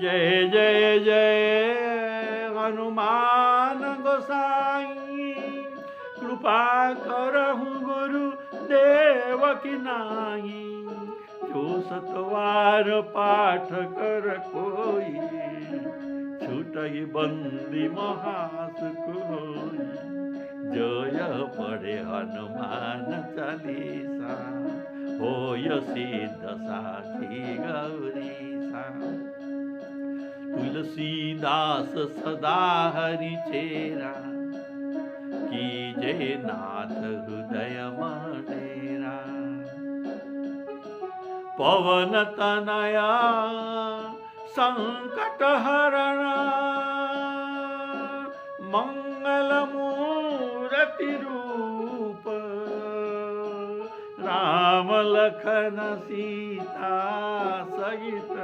जय जय जय हनुमान गोसाई, कृपा करहु गुरु देव की नाई। जो सतवार पाठ कर कोई, छूटई बंदी महासुख होई। जय पढ़े हनुमान चालीसा, होय सिद्ध साखी गौरीसा। तुलसीदास सदा हरि चेरा, कीजे नाथ हृदय मनेरा। पवन तनया संकट हरण, मंगल मूर्ति रूप। राम लखन सीता सहित